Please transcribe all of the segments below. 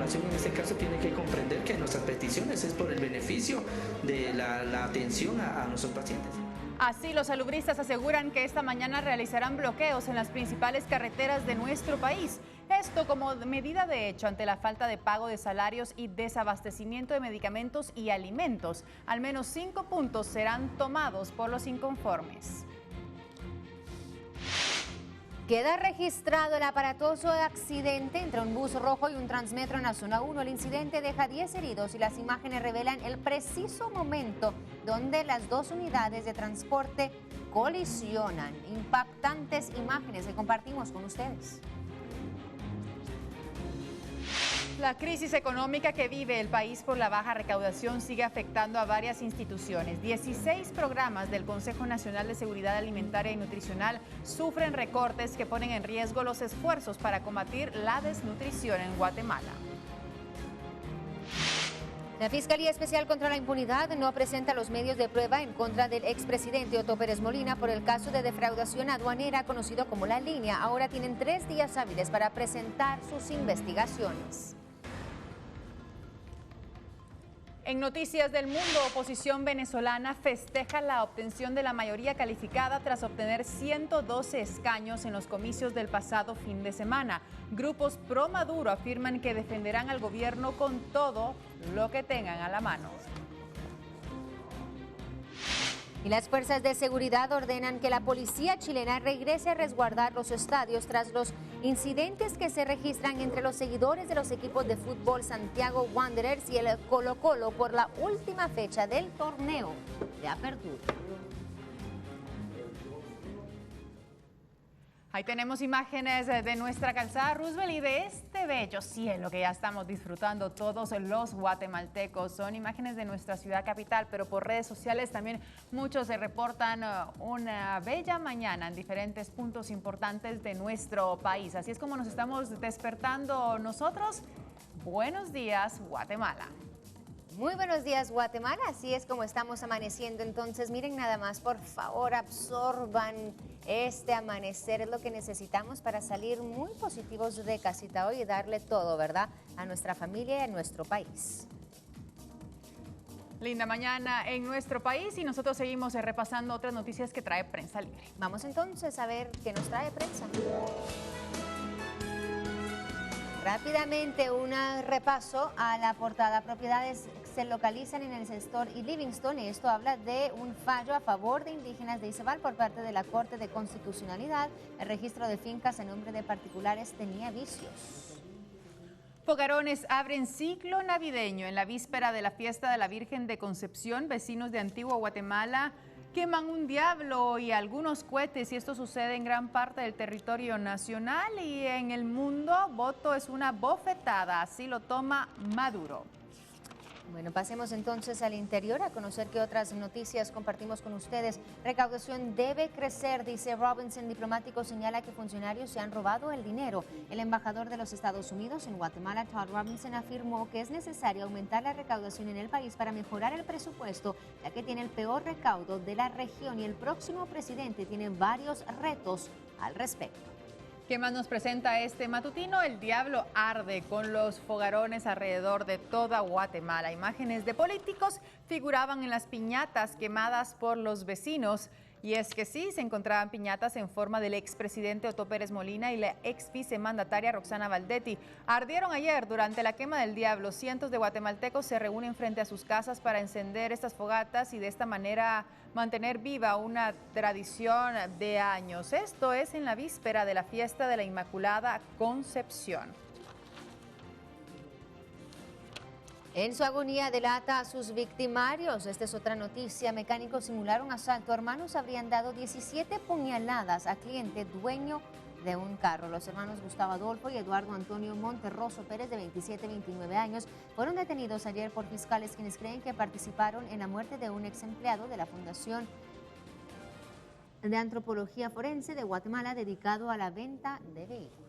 población en este caso tiene que comprender que nuestras peticiones es por el beneficio de la atención a nuestros pacientes. Así, los salubristas aseguran que esta mañana realizarán bloqueos en las principales carreteras de nuestro país. Esto como medida de hecho ante la falta de pago de salarios y desabastecimiento de medicamentos y alimentos. Al menos 5 puntos serán tomados por los inconformes. Queda registrado el aparatoso accidente entre un bus rojo y un Transmetro en la zona 1. El incidente deja 10 heridos y las imágenes revelan el preciso momento donde las dos unidades de transporte colisionan. Impactantes imágenes que compartimos con ustedes. La crisis económica que vive el país por la baja recaudación sigue afectando a varias instituciones. 16 programas del Consejo Nacional de Seguridad Alimentaria y Nutricional sufren recortes que ponen en riesgo los esfuerzos para combatir la desnutrición en Guatemala. La Fiscalía Especial contra la Impunidad no presenta los medios de prueba en contra del expresidente Otto Pérez Molina por el caso de defraudación aduanera conocido como La Línea. Ahora tienen 3 días hábiles para presentar sus investigaciones. En noticias del mundo, oposición venezolana festeja la obtención de la mayoría calificada tras obtener 112 escaños en los comicios del pasado fin de semana. Grupos pro Maduro afirman que defenderán al gobierno con todo lo que tengan a la mano. Y las fuerzas de seguridad ordenan que la policía chilena regrese a resguardar los estadios tras los incidentes que se registran entre los seguidores de los equipos de fútbol Santiago Wanderers y el Colo-Colo por la última fecha del torneo de apertura. Ahí tenemos imágenes de nuestra calzada Roosevelt y de este bello cielo que ya estamos disfrutando todos los guatemaltecos. Son imágenes de nuestra ciudad capital, pero por redes sociales también muchos se reportan una bella mañana en diferentes puntos importantes de nuestro país. Así es como nos estamos despertando nosotros. Buenos días, Guatemala. Muy buenos días, Guatemala. Así es como estamos amaneciendo. Entonces, miren nada más, por favor, absorban este amanecer. Es lo que necesitamos para salir muy positivos de casita hoy y darle todo, ¿verdad?, a nuestra familia y a nuestro país. Linda mañana en nuestro país y nosotros seguimos repasando otras noticias que trae Prensa Libre. Vamos entonces a ver qué nos trae prensa. Rápidamente, un repaso a la portada. Propiedades se localizan en el sector y Livingston, y esto habla de un fallo a favor de indígenas de Izabal por parte de la Corte de Constitucionalidad. El registro de fincas en nombre de particulares tenía vicios. Fogarones abren ciclo navideño en la víspera de la fiesta de la Virgen de Concepción. Vecinos de Antigua Guatemala queman un diablo y algunos cohetes, y esto sucede en gran parte del territorio nacional y en el mundo. Voto es una bofetada, así lo toma Maduro. Bueno, pasemos entonces al interior a conocer qué otras noticias compartimos con ustedes. Recaudación debe crecer, dice Robinson. Diplomático señala que funcionarios se han robado el dinero. El embajador de los Estados Unidos en Guatemala, Todd Robinson, afirmó que es necesario aumentar la recaudación en el país para mejorar el presupuesto, ya que tiene el peor recaudo de la región y el próximo presidente tiene varios retos al respecto. ¿Qué más nos presenta este matutino? El diablo arde con los fogarones alrededor de toda Guatemala. Imágenes de políticos figuraban en las piñatas quemadas por los vecinos. Y es que sí, se encontraban piñatas en forma del expresidente Otto Pérez Molina y la ex vicemandataria Roxana Valdetti. Ardieron ayer durante la quema del diablo. Cientos de guatemaltecos se reúnen frente a sus casas para encender estas fogatas y de esta manera mantener viva una tradición de años. Esto es en la víspera de la fiesta de la Inmaculada Concepción. En su agonía delata a sus victimarios. Esta es otra noticia. Mecánicos simularon asalto. Hermanos habrían dado 17 puñaladas a cliente dueño de un carro. Los hermanos Gustavo Adolfo y Eduardo Antonio Monterroso Pérez, de 27 y 29 años, fueron detenidos ayer por fiscales quienes creen que participaron en la muerte de un ex empleado de la Fundación de Antropología Forense de Guatemala dedicado a la venta de vehículos.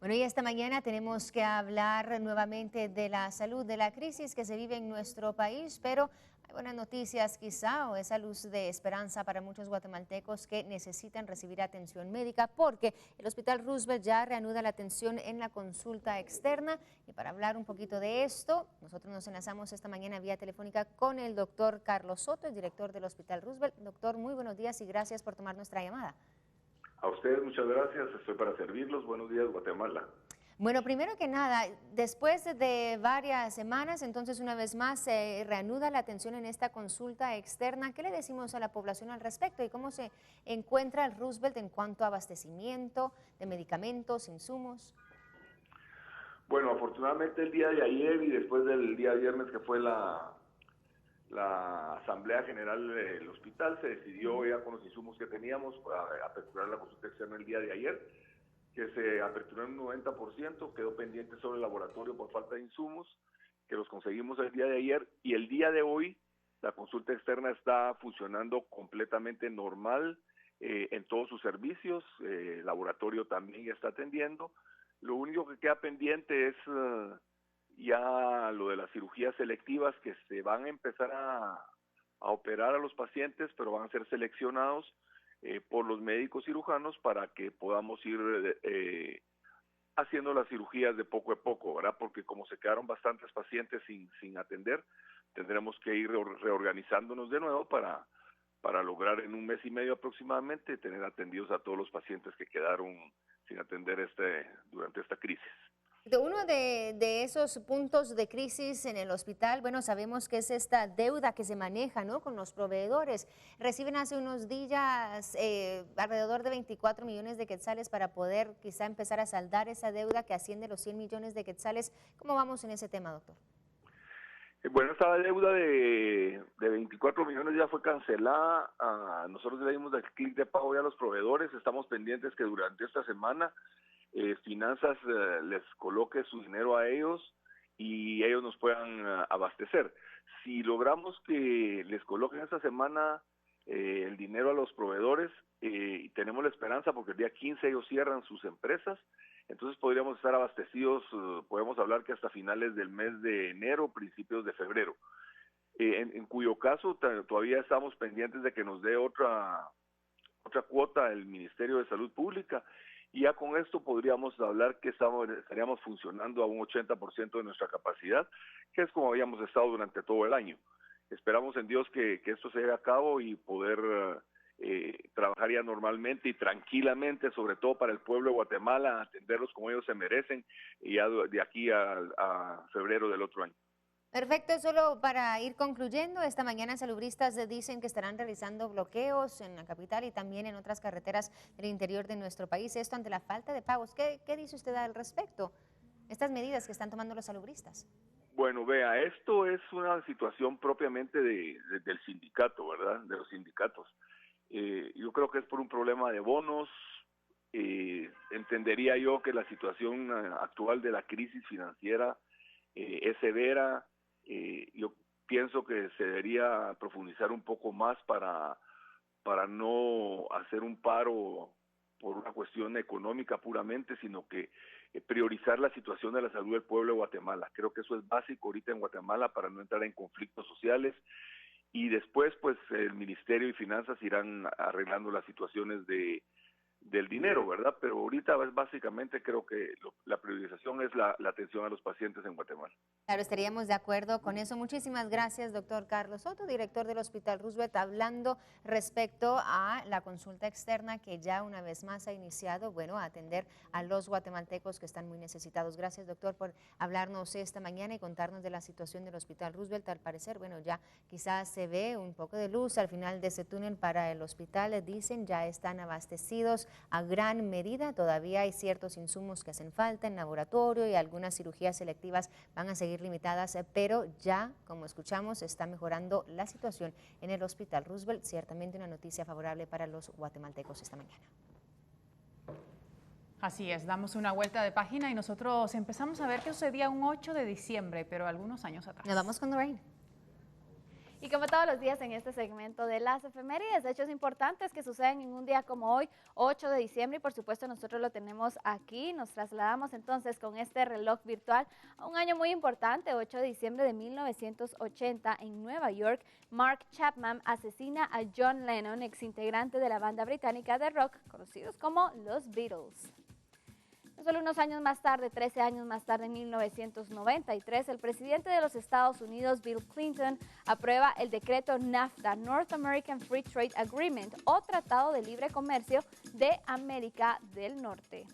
Bueno, y esta mañana tenemos que hablar nuevamente de la salud, de la crisis que se vive en nuestro país, pero Buenas noticias quizá, o esa luz de esperanza para muchos guatemaltecos que necesitan recibir atención médica, porque el Hospital Roosevelt ya reanuda la atención en la consulta externa. Y para hablar un poquito de esto, nosotros nos enlazamos esta mañana vía telefónica con el doctor Carlos Soto, el director del Hospital Roosevelt. Doctor, muy buenos días y gracias por tomar nuestra llamada. A ustedes muchas gracias, estoy para servirlos. Buenos días, Guatemala. Bueno, primero que nada, después de varias semanas, entonces una vez más se reanuda la atención en esta consulta externa. ¿Qué le decimos a la población al respecto y cómo se encuentra el Roosevelt en cuanto a abastecimiento de medicamentos, insumos? Bueno, afortunadamente el día de ayer y después del día viernes que fue la Asamblea General del Hospital, se decidió ya con los insumos que teníamos para aperturar la consulta externa el día de ayer, que se aperturó en un 90%, quedó pendiente sobre el laboratorio por falta de insumos, que los conseguimos el día de ayer, y el día de hoy la consulta externa está funcionando completamente normal en todos sus servicios, el laboratorio también ya está atendiendo. Lo único que queda pendiente es ya lo de las cirugías selectivas, que se van a empezar a operar a los pacientes, pero van a ser seleccionados por los médicos cirujanos para que podamos ir haciendo las cirugías de poco a poco, ¿verdad? Porque como se quedaron bastantes pacientes sin atender, tendremos que ir reorganizándonos de nuevo para lograr en un mes y medio aproximadamente tener atendidos a todos los pacientes que quedaron sin atender durante esta crisis. Uno de esos puntos de crisis en el hospital, bueno, sabemos que es esta deuda que se maneja, ¿no?, con los proveedores. Reciben hace unos días alrededor de 24 millones de quetzales para poder quizá empezar a saldar esa deuda que asciende a los 100 millones de quetzales. ¿Cómo vamos en ese tema, doctor? Bueno, esta deuda de 24 millones ya fue cancelada. Nosotros le dimos el clic de pago ya a los proveedores. Estamos pendientes que durante esta semana Finanzas les coloque su dinero a ellos y ellos nos puedan abastecer. Si logramos que les coloquen esta semana el dinero a los proveedores, y tenemos la esperanza porque el día 15 ellos cierran sus empresas, entonces podríamos estar abastecidos, podemos hablar que hasta finales del mes de enero, principios de febrero, en cuyo caso todavía estamos pendientes de que nos dé otra cuota el Ministerio de Salud Pública. Y ya con esto podríamos hablar que estaríamos funcionando a un 80% de nuestra capacidad, que es como habíamos estado durante todo el año. Esperamos en Dios que esto se lleve a cabo y poder trabajar ya normalmente y tranquilamente, sobre todo para el pueblo de Guatemala, atenderlos como ellos se merecen, y ya de aquí a febrero del otro año. Perfecto, solo para ir concluyendo, esta mañana salubristas dicen que estarán realizando bloqueos en la capital y también en otras carreteras del interior de nuestro país, esto ante la falta de pagos. ¿Qué dice usted al respecto? Estas medidas que están tomando los salubristas. Bueno, vea, esto es una situación propiamente del sindicato, ¿verdad? De los sindicatos. Yo creo que es por un problema de bonos. Entendería yo que la situación actual de la crisis financiera es severa. Yo pienso que se debería profundizar un poco más para no hacer un paro por una cuestión económica puramente, sino que priorizar la situación de la salud del pueblo de Guatemala. Creo que eso es básico ahorita en Guatemala para no entrar en conflictos sociales, y después pues el Ministerio de Finanzas irán arreglando las situaciones del dinero, ¿verdad? Pero ahorita básicamente creo que la priorización es la atención a los pacientes en Guatemala. Claro, estaríamos de acuerdo con eso. Muchísimas gracias, doctor Carlos Soto, director del Hospital Roosevelt, hablando respecto a la consulta externa que ya una vez más ha iniciado, bueno, a atender a los guatemaltecos que están muy necesitados. Gracias, doctor, por hablarnos esta mañana y contarnos de la situación del Hospital Roosevelt. Al parecer, bueno, ya quizás se ve un poco de luz al final de ese túnel para el hospital. Dicen, ya están abastecidos a gran medida. Todavía hay ciertos insumos que hacen falta en laboratorio y algunas cirugías selectivas van a seguir limitadas, pero ya, como escuchamos, está mejorando la situación en el Hospital Roosevelt. Ciertamente una noticia favorable para los guatemaltecos esta mañana. Así es, damos una vuelta de página y nosotros empezamos a ver qué sucedía un 8 de diciembre, pero algunos años atrás. Nos vamos con Lorraine. Y como todos los días en este segmento de las efemérides, hechos importantes que suceden en un día como hoy, 8 de diciembre, y por supuesto nosotros lo tenemos aquí. Nos trasladamos entonces con este reloj virtual a un año muy importante, 8 de diciembre de 1980, en Nueva York. Mark Chapman asesina a John Lennon, exintegrante de la banda británica de rock, conocidos como los Beatles. Solo unos años más tarde, 13 años más tarde, en 1993, el presidente de los Estados Unidos, Bill Clinton, aprueba el decreto NAFTA, North American Free Trade Agreement, o Tratado de Libre Comercio de América del Norte.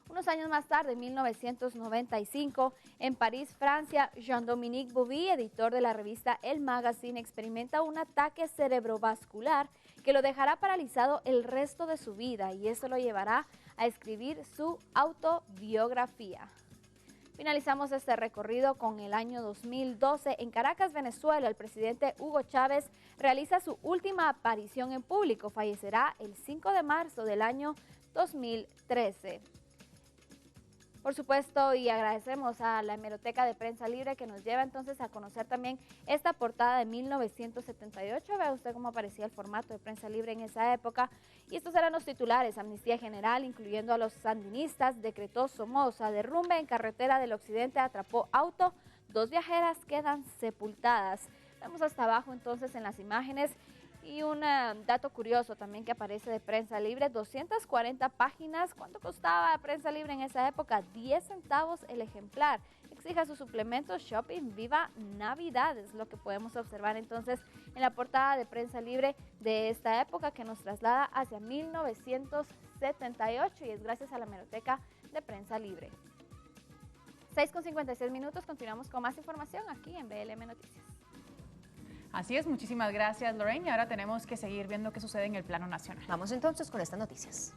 Unos años más tarde, en 1995, en París, Francia, Jean-Dominique Bouvier, editor de la revista El Magazine, experimenta un ataque cerebrovascular que lo dejará paralizado el resto de su vida, y eso lo llevará a escribir su autobiografía. Finalizamos este recorrido con el año 2012. En Caracas, Venezuela, el presidente Hugo Chávez realiza su última aparición en público. Fallecerá el 5 de marzo del año 2013. Por supuesto, y agradecemos a la Hemeroteca de Prensa Libre que nos lleva entonces a conocer también esta portada de 1978. Vea usted cómo aparecía el formato de Prensa Libre en esa época. Y estos eran los titulares: Amnistía General, incluyendo a los sandinistas, decretó Somoza, derrumbe en carretera del occidente, atrapó auto, 2 viajeras quedan sepultadas. Vemos hasta abajo entonces en las imágenes. Y un dato curioso también que aparece de Prensa Libre, 240 páginas. ¿Cuánto costaba Prensa Libre en esa época? 10 centavos el ejemplar. Exija su suplemento Shopping Viva Navidad, es lo que podemos observar entonces en la portada de Prensa Libre de esta época, que nos traslada hacia 1978, y es gracias a la Hemeroteca de Prensa Libre. 6:56 minutos, continuamos con más información aquí en BLM Noticias. Así es, muchísimas gracias, Lorraine. Y ahora tenemos que seguir viendo qué sucede en el plano nacional. Vamos entonces con estas noticias.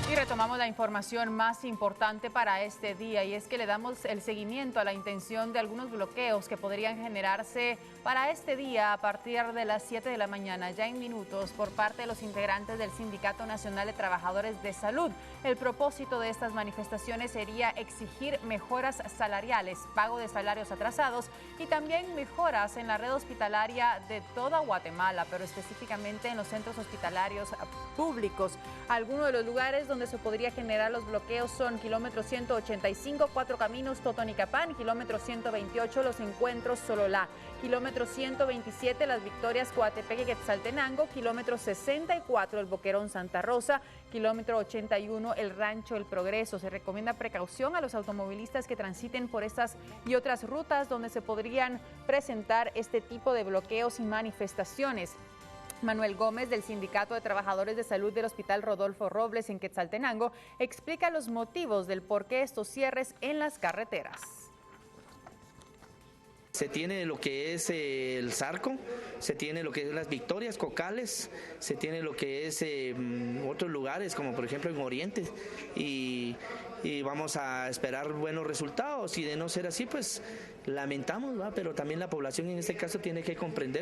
Y retomamos la información más importante para este día, y es que le damos el seguimiento a la intención de algunos bloqueos que podrían generarse para este día a partir de las 7 de la mañana, ya en minutos, por parte de los integrantes del Sindicato Nacional de Trabajadores de Salud. El propósito de estas manifestaciones sería exigir mejoras salariales, pago de salarios atrasados y también mejoras en la red hospitalaria de toda Guatemala, pero específicamente en los centros hospitalarios públicos. Algunos de los lugares donde se podría generar los bloqueos son kilómetro 185, Cuatro Caminos, Totonicapán, kilómetro 128, Los Encuentros, Sololá, kilómetro 127, Las Victorias, Coatepeque, Quetzaltenango, kilómetro 64, El Boquerón, Santa Rosa, kilómetro 81, El Rancho, El Progreso. Se recomienda precaución a los automovilistas que transiten por estas y otras rutas donde se podrían presentar este tipo de bloqueos y manifestaciones. Manuel Gómez, del Sindicato de Trabajadores de Salud del Hospital Rodolfo Robles en Quetzaltenango, explica los motivos del por qué estos cierres en las carreteras. Se tiene lo que es el Zarco, se tiene lo que es las Victorias, Cocales, se tiene lo que es otros lugares como por ejemplo en Oriente, y vamos a esperar buenos resultados, y de no ser así pues lamentamos, ¿va? Pero también la población en este caso tiene que comprender